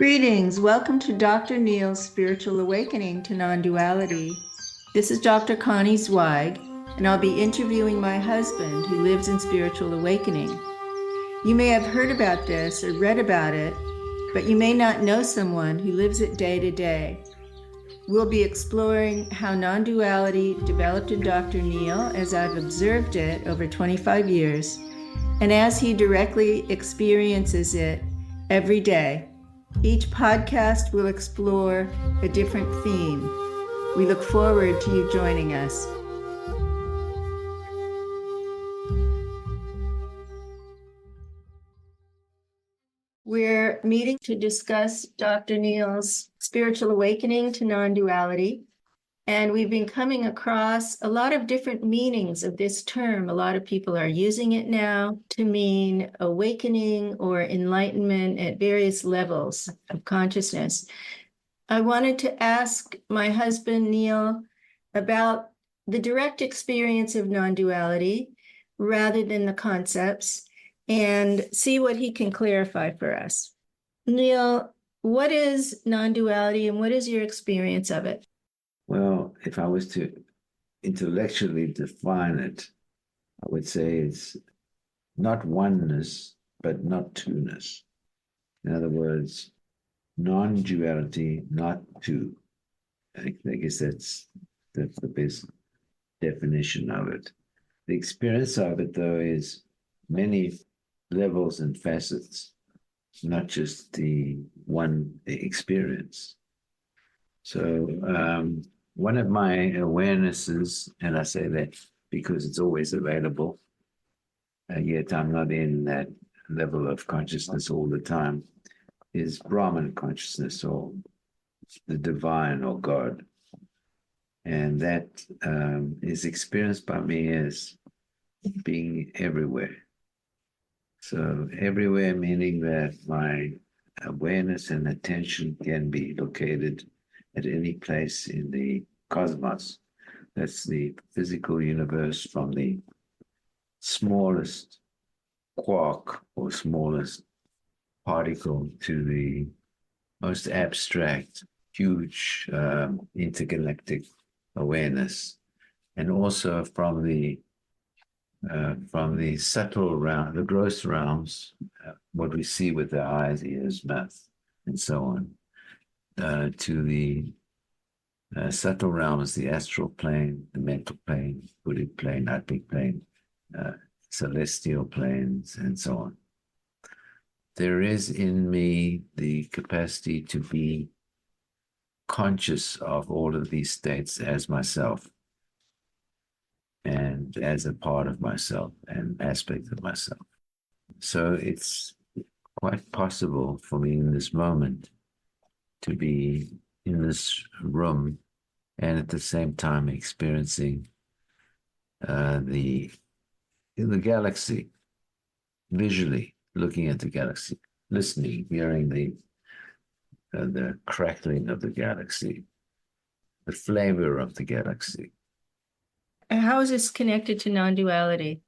Greetings. Welcome to Dr. Neil's Spiritual Awakening to Non-Duality. This is Dr. Connie Zweig, and I'll be interviewing my husband who lives in spiritual awakening. You may have heard about this or read about it, but you may not know someone who lives it day to day. We'll be exploring how non-duality developed in Dr. Neil as I've observed it over 25 years, and as he directly experiences it every day. Each podcast will explore a different theme. We look forward to you joining us. We're meeting to discuss Dr. Neil's spiritual awakening to non-duality. And we've been coming across a lot of different meanings of this term. A lot of people are using it now to mean awakening or enlightenment at various levels of consciousness. I wanted to ask my husband, Neil, about the direct experience of non-duality rather than the concepts and see what he can clarify for us. Neil, what is non-duality and what is your experience of it? Well, if I was to intellectually define it, I would say it's not oneness, but not two-ness. In other words, non-duality, not two. I guess that's the best definition of it. The experience of it, though, is many levels and facets, not just the one experience. So one of my awarenesses, and I say that because it's always available, yet I'm not in that level of consciousness all the time, is Brahman consciousness or the divine or God. And that is experienced by me as being everywhere. So everywhere meaning that my awareness and attention can be located at any place in the cosmos. That's the physical universe, from the smallest quark or smallest particle to the most abstract, huge intergalactic awareness, and also from the subtle realm, the gross realms, what we see with our eyes, ears, mouth, and so on, to the subtle realms, the astral plane, the mental plane, Buddhic plane, Atmic plane, celestial planes, and so on. There is in me the capacity to be conscious of all of these states as myself and as a part of myself and aspect of myself. So it's quite possible for me in this moment to be in this room and at the same time experiencing the galaxy, visually looking at the galaxy, listening, hearing the crackling of the galaxy, the flavor of the galaxy. How is this connected to non-duality?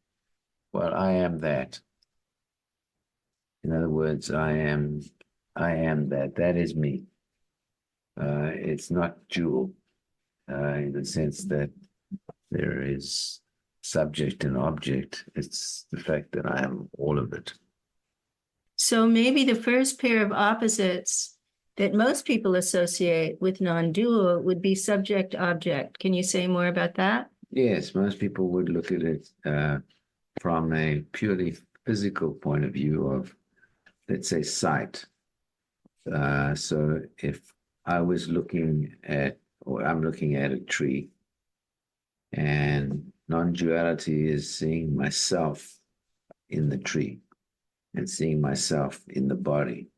Well, I am that. In other words, I am that. That is me. It's not dual in the sense that there is subject and object. It's the fact that I am all of it. So maybe the first pair of opposites that most people associate with non-dual would be subject-object. Can you say more about that? Yes, most people would look at it from a purely physical point of view of, let's say, sight. So if I was looking at, or I'm looking at a tree, and non-duality is seeing myself in the tree and seeing myself in the body.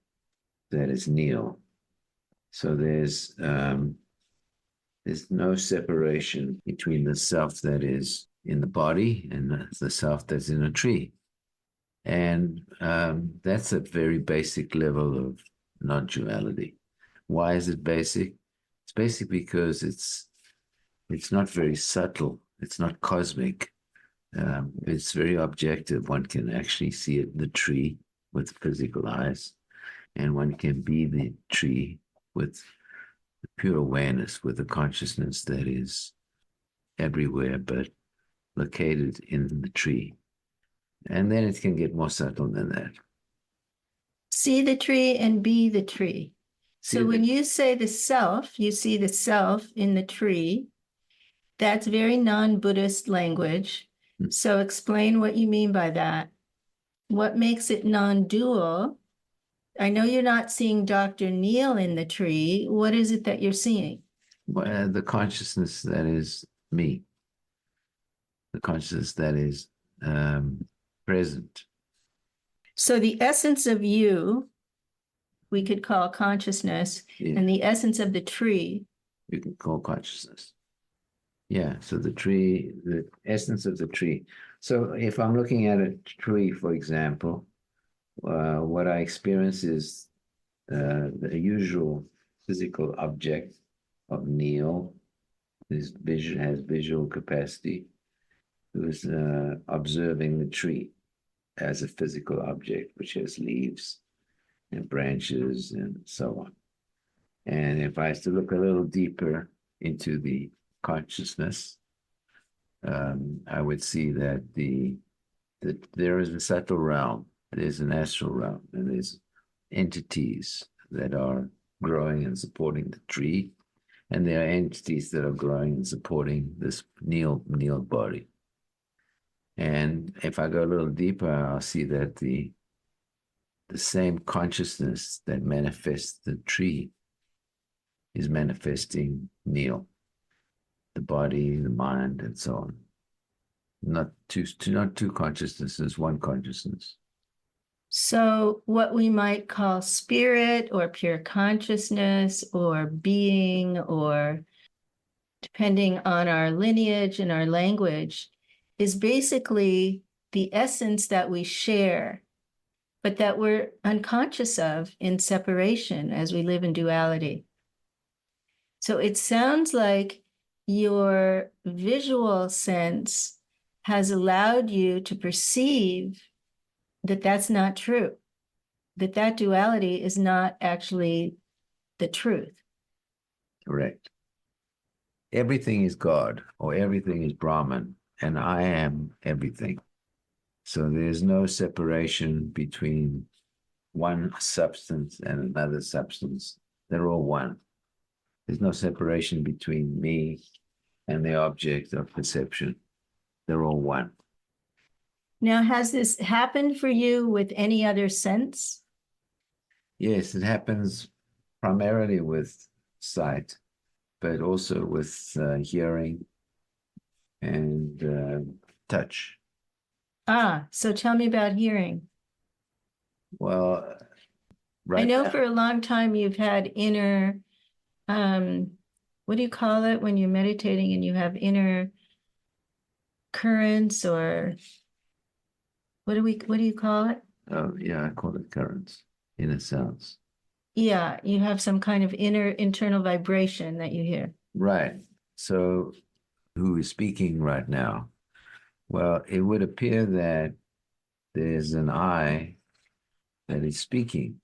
That is Neil. So there's no separation between the self that is in the body and the self that's in a tree. And that's a very basic level of non-duality. Why is it basic? It's basic because it's not very subtle. It's not cosmic. It's very objective. One can actually see it in the tree with physical eyes. and one can be the tree with pure awareness, with a consciousness that is everywhere but located in the tree. And then it can get more subtle than that. See the tree and be the tree. So when you say the self, you see the self in the tree. That's very non-Buddhist language. So explain what you mean by that. What makes it non-dual? I know you're not seeing Dr. Neil in the tree. What is it that you're seeing? Well, the consciousness that is me, the consciousness that is present. So the essence of you, we could call consciousness, and the essence of the tree. You can call consciousness. Yeah, so the tree, the essence of the tree. So if I'm looking at a tree, for example, what I experience is the usual physical object of Neil, has visual capacity, who is observing the tree as a physical object, which has leaves and branches and so on. And if I was to look a little deeper into the consciousness, I would see that there is a subtle realm, there's an astral realm, and there's entities that are growing and supporting the tree, and there are entities that are growing and supporting this Neil body. And if I go a little deeper, I'll see that the same consciousness that manifests the tree is manifesting Neil, the body, the mind, and so on. Not two consciousnesses, one consciousness. So what we might call spirit or pure consciousness or being, or depending on our lineage and our language, is basically the essence that we share, but that we're unconscious of in separation as we live in duality. So it sounds like your visual sense has allowed you to perceive that that's not true, that duality is not actually the truth. Correct. Everything is God, or everything is Brahman, and I am everything. So there's no separation between one substance and another substance. They're all one. There's no separation between me and the object of perception. They're all one. Now, has this happened for you with any other sense? Yes, it happens primarily with sight, but also with hearing and touch. So tell me about hearing. Well, right I know now, for a long time you've had inner, what do you call it when you're meditating and you have inner currents, or what do you call it? oh yeah, I call it currents, inner sounds. Yeah, you have some kind of inner internal vibration that you hear. Right. So who is speaking right now? Well, it would appear that there's an I that is speaking,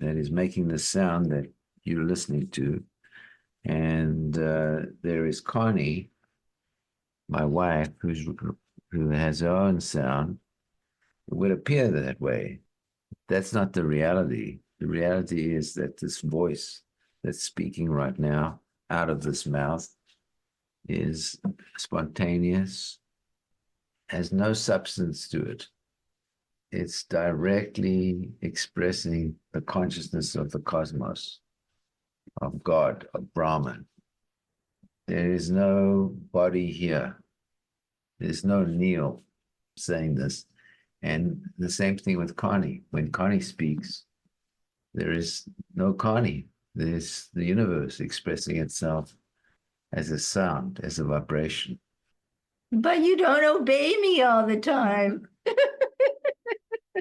that is making the sound that you're listening to. And there is Connie, my wife, who has her own sound. It would appear that way. That's not the reality. The reality is that this voice that's speaking right now out of this mouth is spontaneous, has no substance to it. It's directly expressing the consciousness of the cosmos, of God, of Brahman. There is no body here. There's no Neil saying this. And the same thing with Connie. When Connie speaks, there is no Connie. There's the universe expressing itself as a sound, as a vibration. But you don't obey me all the time.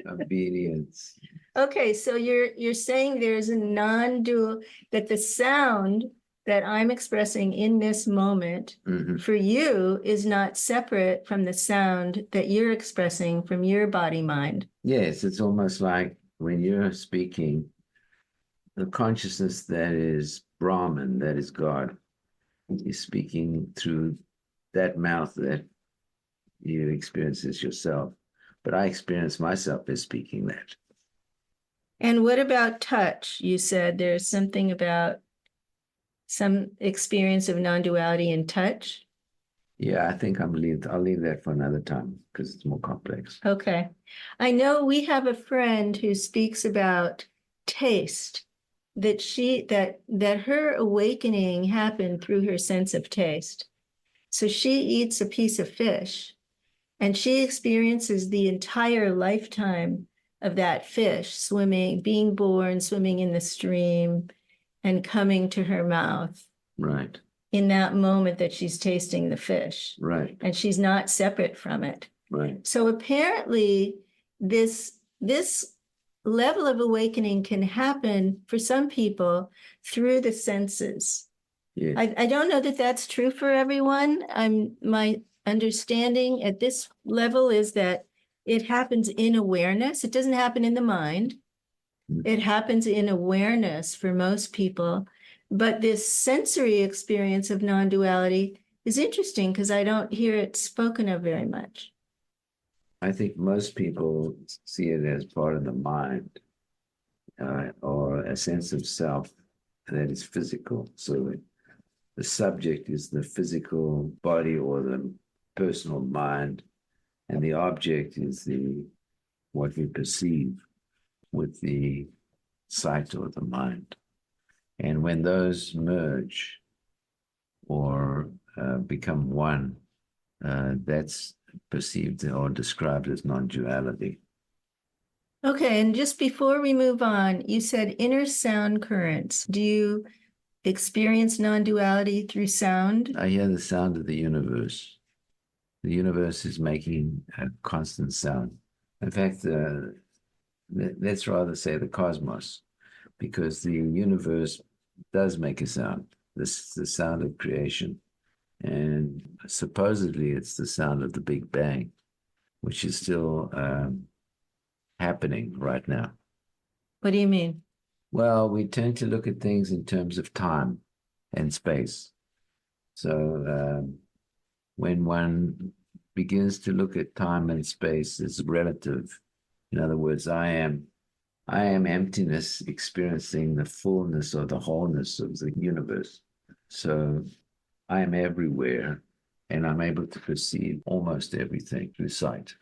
Obedience. Okay, so you're saying there's a non-dual, that the sound that I'm expressing in this moment for you is not separate from the sound that you're expressing from your body mind. Yes, it's almost like when you're speaking, the consciousness that is Brahman, that is God, is speaking through that mouth that you experience as yourself. But I experience myself as speaking that. And what about touch? You said there's something about some experience of non-duality in touch. Yeah, I think I'll leave that for another time because it's more complex. Okay. I know we have a friend who speaks about taste, that her awakening happened through her sense of taste. So she eats a piece of fish and she experiences the entire lifetime of that fish swimming, being born, swimming in the stream, and coming to her mouth Right, in that moment that she's tasting the fish. right, And she's not separate from it. right. So apparently, this level of awakening can happen for some people through the senses. Yes. I don't know that that's true for everyone. My understanding at this level is that it happens in awareness. It doesn't happen in the mind. It happens in awareness for most people. But this sensory experience of non-duality is interesting because I don't hear it spoken of very much. I think most people see it as part of the mind or a sense of self that is physical. So the subject is the physical body or the personal mind, and the object is what we perceive with the sight or the mind. And when those merge or become one, that's perceived or described as non-duality. Okay, and just before we move on, you said inner sound currents. Do you experience non-duality through sound? I hear the sound of the universe. The universe is making a constant sound. In fact, let's rather say the cosmos, because the universe does make a sound. This is the sound of creation. And supposedly it's the sound of the Big Bang, which is still happening right now. What do you mean? Well, we tend to look at things in terms of time and space. So when one begins to look at time and space as relative, in other words, I am emptiness experiencing the fullness or the wholeness of the universe. So I am everywhere and I'm able to perceive almost everything through sight.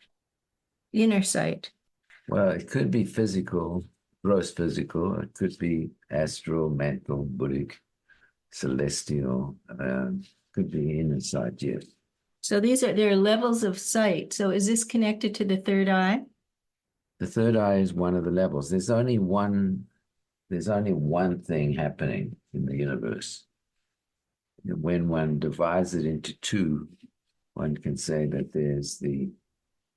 Inner sight. Well, it could be physical, gross physical. It could be astral, mental, Buddhic, celestial. Could be inner sight, yes. So there are levels of sight. So is this connected to the third eye? The third eye is one of the levels. There's only one thing happening in the universe. When one divides it into two, one can say that there's the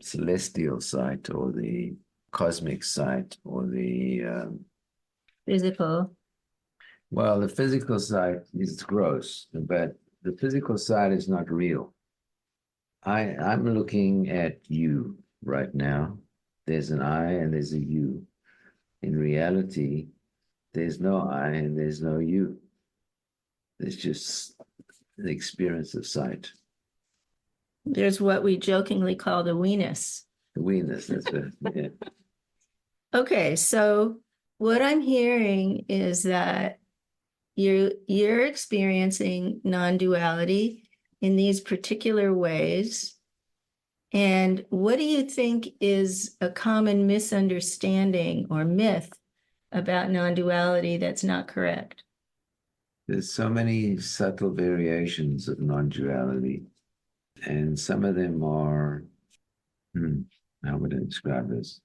celestial sight or the cosmic sight or the Physical. well, the physical sight is gross, but the physical side is not real. I'm looking at you right now. There's an I and there's a you. In reality, there's no I and there's no you. There's just the experience of sight. There's what we jokingly call the weeness. The we-ness, that's it. Yeah. Okay, so what I'm hearing is that you're experiencing non-duality in these particular ways. And what do you think is a common misunderstanding or myth about non-duality that's not correct? There's so many subtle variations of non-duality, and some of them are, how would I describe this?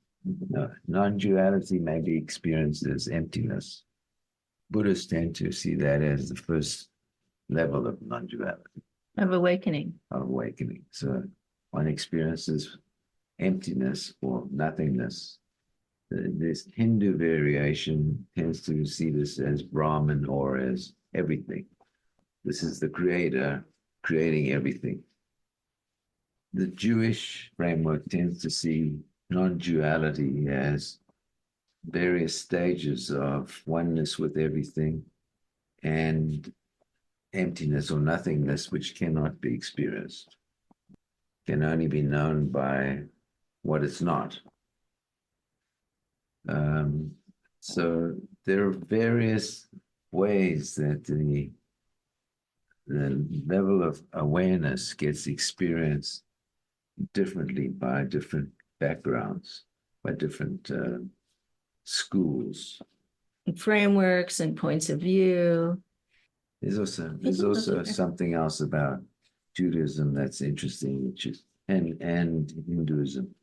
No, non-duality may be experienced as emptiness. Buddhists tend to see that as the first level of non-duality, Of awakening. of awakening. So one experiences emptiness or nothingness. This Hindu variation tends to see this as Brahman or as everything. This is the creator creating everything. The Jewish framework tends to see non-duality as various stages of oneness with everything and emptiness or nothingness, which cannot be experienced, can only be known by what it's not. So there are various ways that the level of awareness gets experienced differently by different backgrounds, by different schools. Frameworks and points of view. There's also something else about Judaism that's interesting, which is and Hinduism,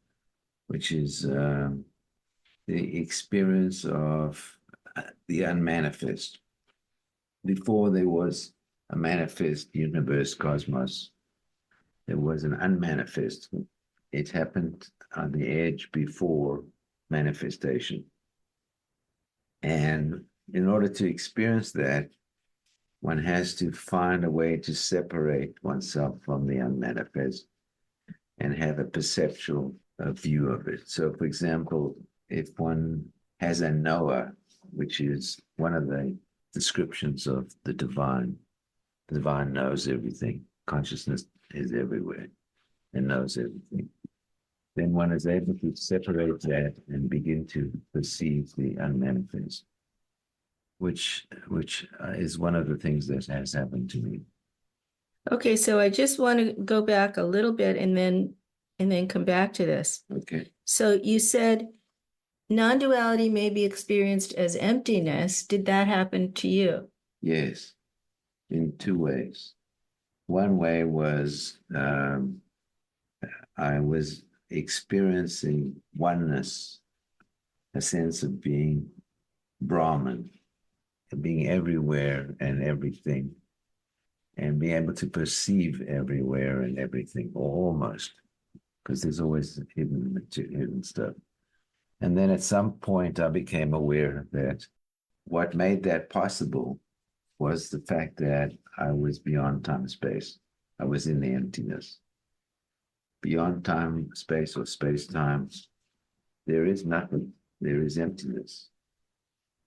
which is the experience of the unmanifest. Before there was a manifest universe, cosmos, there was an unmanifest. It happened on the edge before manifestation. And in order to experience that, one has to find a way to separate oneself from the unmanifest and have a perceptual view of it. So, for example, if one has a knower, which is one of the descriptions of the divine knows everything. Consciousness is everywhere and knows everything. Then one is able to separate that and begin to perceive the unmanifest, which is one of the things that has happened to me. Okay, so I just want to go back a little bit and then come back to this. Okay. So you said non-duality may be experienced as emptiness. Did that happen to you? Yes, in two ways. One way was I was experiencing oneness, a sense of being Brahman, being everywhere and everything, and being able to perceive everywhere and everything, or almost, because there's always hidden stuff. And then at some point, I became aware that what made that possible was the fact that I was beyond time and space. I was in the emptiness. Beyond time, space, or space-time, there is nothing. There is emptiness.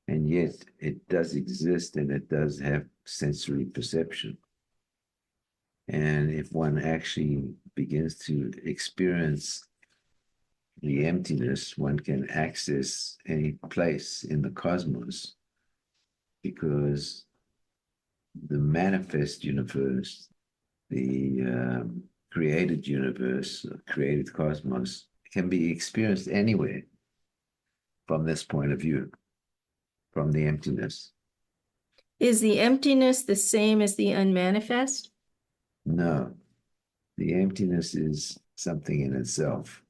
And yet it does exist and it does have sensory perception. And if one actually begins to experience the emptiness, one can access any place in the cosmos, because the manifest universe, the created universe, created cosmos, can be experienced anywhere from this point of view, from the emptiness. Is the emptiness the same as the unmanifest? No, the emptiness is something in itself.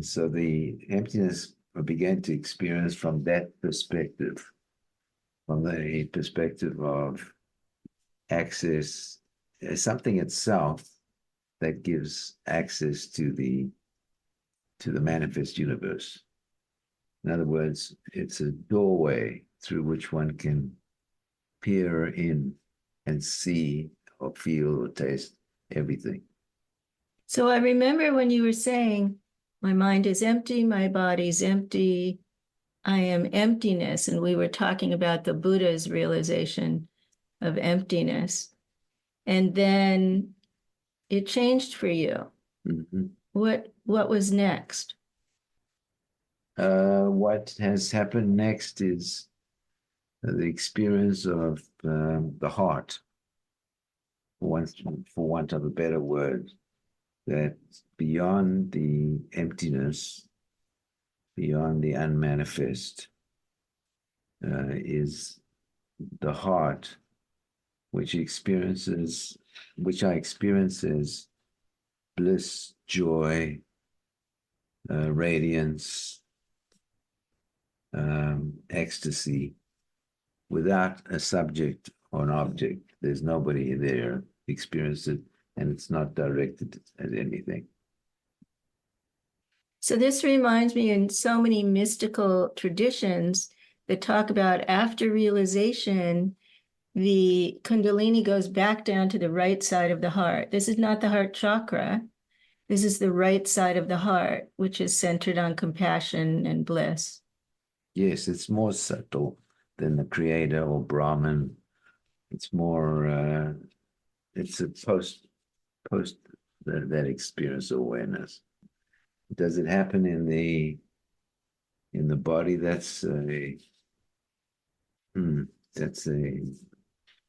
So the emptiness I began to experience from that perspective, from the perspective of access, something itself that gives access to the manifest universe. In other words, it's a doorway through which one can peer in and see or feel or taste everything. So I remember when you were saying, my mind is empty, my body's empty, I am emptiness. And we were talking about the Buddha's realization of emptiness. And then it changed for you. Mm-hmm. What was next? What has happened next is the experience of the heart, for want of a better word, that beyond the emptiness, beyond the unmanifest, is the heart, which I experience as bliss, joy, radiance, ecstasy, without a subject or an object. There's nobody there experience it, and it's not directed at anything. So this reminds me, in so many mystical traditions that talk about after realization, the Kundalini goes back down to the right side of the heart. This is not the heart chakra. This is the right side of the heart, which is centered on compassion and bliss. Yes, it's more subtle than the creator or Brahman. It's more, it's a post that experience of awareness. Does it happen in the body? That's a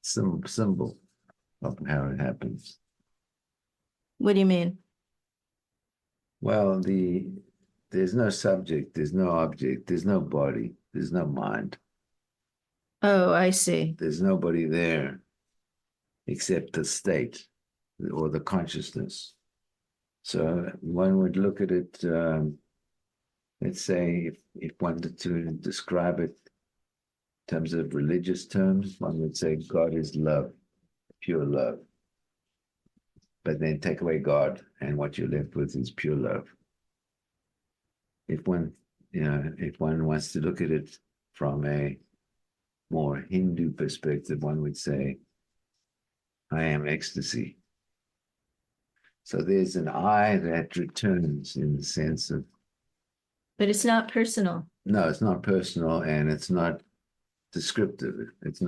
symbol of how it happens. What do you mean? Well, there's no subject, there's no object, there's no body, there's no mind. Oh, I see. There's nobody there except the state or the consciousness. So one would look at it, let's say, if one wanted to describe it in terms of religious terms, one would say God is love, pure love. But then take away God, and what you're left with is pure love. If one, if one wants to look at it from a more Hindu perspective, one would say, I am ecstasy. So there's an I that returns in the sense of. But it's not personal. No, it's not personal and it's not descriptive. There's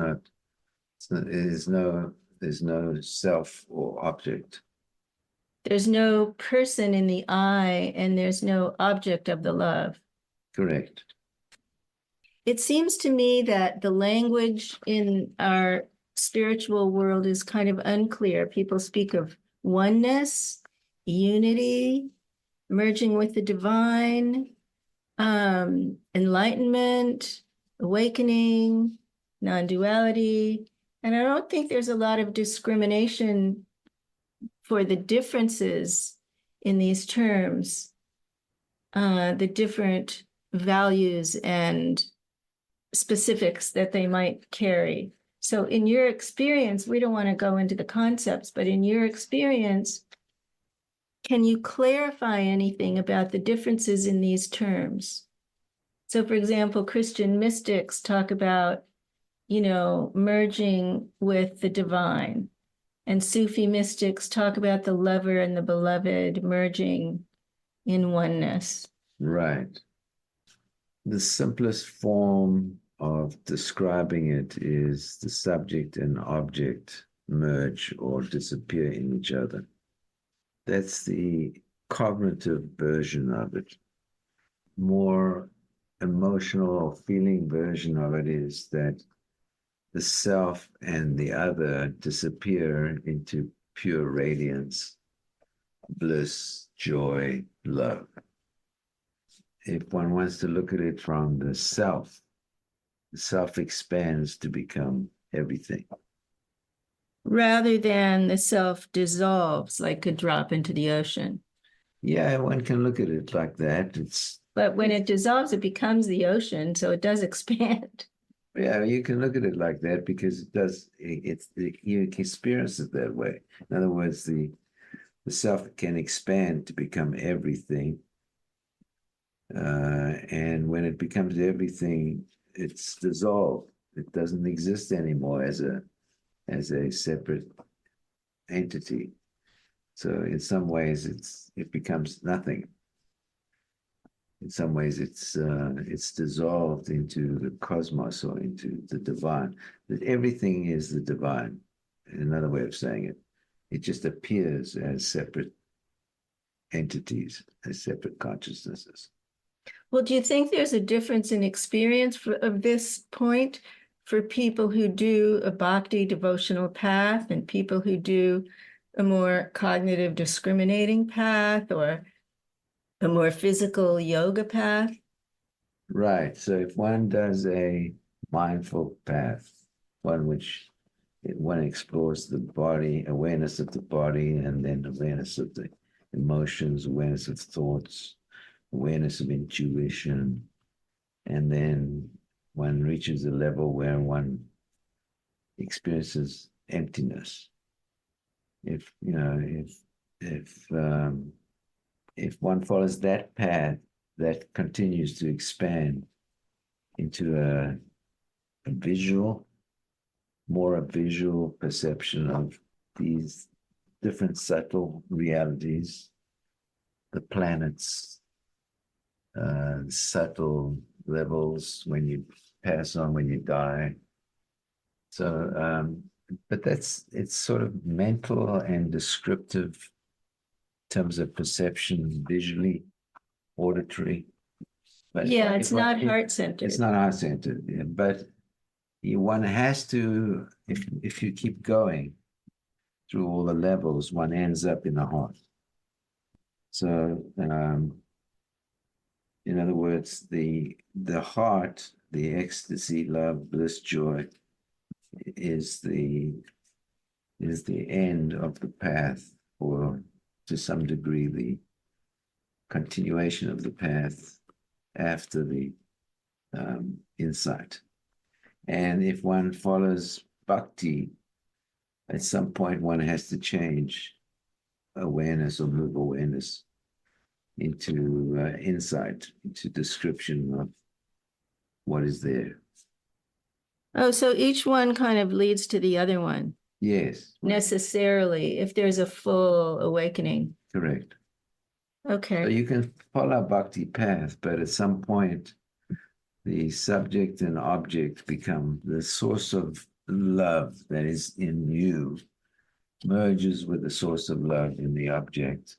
no self or object. There's no person in the I, and there's no object of the love. Correct. It seems to me that the language in our spiritual world is kind of unclear. People speak of oneness, unity, merging with the divine, enlightenment, awakening, non-duality. And I don't think there's a lot of discrimination for the differences in these terms, the different values and specifics that they might carry. So in your experience, we don't want to go into the concepts, but in your experience, can you clarify anything about the differences in these terms? So for example, Christian mystics talk about, merging with the divine. And Sufi mystics talk about the lover and the beloved merging in oneness. Right. The simplest form of describing it is the subject and object merge or disappear in each other. That's the cognitive version of it. More emotional or feeling version of it is that the self and the other disappear into pure radiance, bliss, joy, love. If one wants to look at it from the self expands to become everything. Rather than the self dissolves like a drop into the ocean. Yeah, one can look at it like that. But when it dissolves, it becomes the ocean, so it does expand. Yeah, you can look at it like that because you can experience it that way. In other words, the self can expand to become everything. And when it becomes everything, it's dissolved. It doesn't exist anymore as a separate entity. So in some ways, it becomes nothing. In some ways, it's dissolved into the cosmos or into the divine. That everything is the divine. Another way of saying it, it just appears as separate entities, as separate consciousnesses. Well, do you think there's a difference in experience of this point for people who do a bhakti devotional path and people who do a more cognitive discriminating path or a more physical yoga path? Right. So if one does a mindful path, one explores the body, awareness of the body, and then awareness of the emotions, awareness of thoughts, awareness of intuition, and then one reaches a level where one experiences emptiness. If one follows that path, that continues to expand into a visual perception of these different subtle realities, the planets, subtle levels when you pass on, when you die. So, but it's sort of mental and descriptive in terms of perception, visually, auditory. But Yeah, it's not heart-centered. It's not heart-centered, yeah, but one has to, if you keep going through all the levels, one ends up in the heart. So, in other words, the heart, the ecstasy, love, bliss, joy, is the end of the path, or to some degree the continuation of the path after the insight. And if one follows bhakti, at some point one has to change awareness or move awareness into insight, into description of what is there. Oh, so each one kind of leads to the other one. Yes. Necessarily, if there's a full awakening. Correct. Okay. So you can follow a bhakti path, but at some point, the subject and object become the source of love that is in you, merges with the source of love in the object,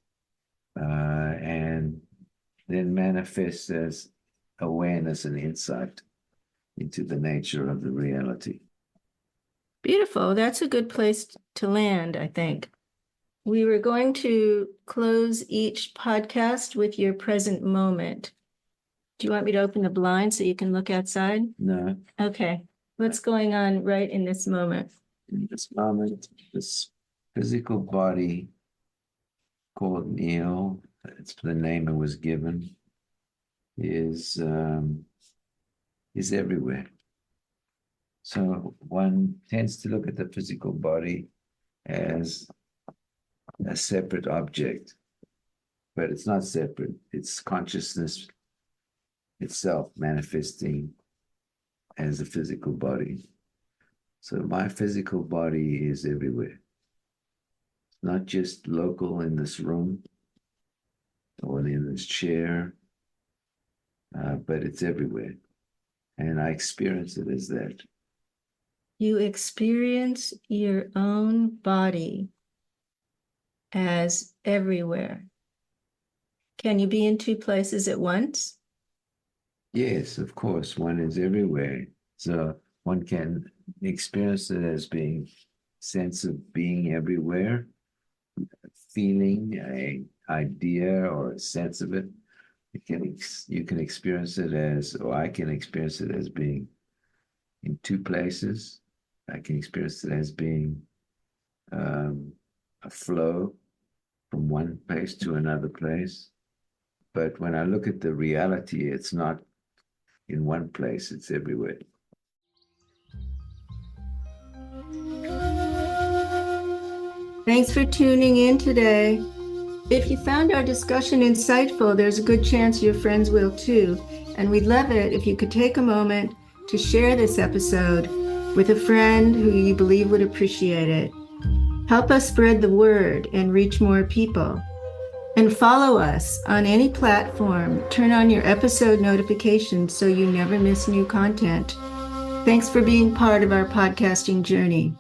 and then manifests as awareness and insight into the nature of the reality. Beautiful. That's a good place to land, I think. We were going to close each podcast with your present moment. Do you want me to open the blind so you can look outside? No. Okay. What's going on right in this moment? In this moment, this physical body called Neil, it's the name it was given, is everywhere. So one tends to look at the physical body as a separate object, but it's not separate. It's consciousness itself manifesting as a physical body. So my physical body is everywhere. It's not just local in this room or in this chair, but it's everywhere. And I experience it as that. You experience your own body as everywhere. Can you be in two places at once? Yes, of course, one is everywhere. So one can experience it as being sense of being everywhere, feeling an idea or a sense of it. You can experience it as, or I can experience it as being in two places. I can experience it as being a flow from one place to another place. But when I look at the reality, it's not in one place, it's everywhere. Thanks for tuning in today. If you found our discussion insightful, there's a good chance your friends will too. And we'd love it if you could take a moment to share this episode with a friend who you believe would appreciate it. Help us spread the word and reach more people. And follow us on any platform. Turn on your episode notifications so you never miss new content. Thanks for being part of our podcasting journey.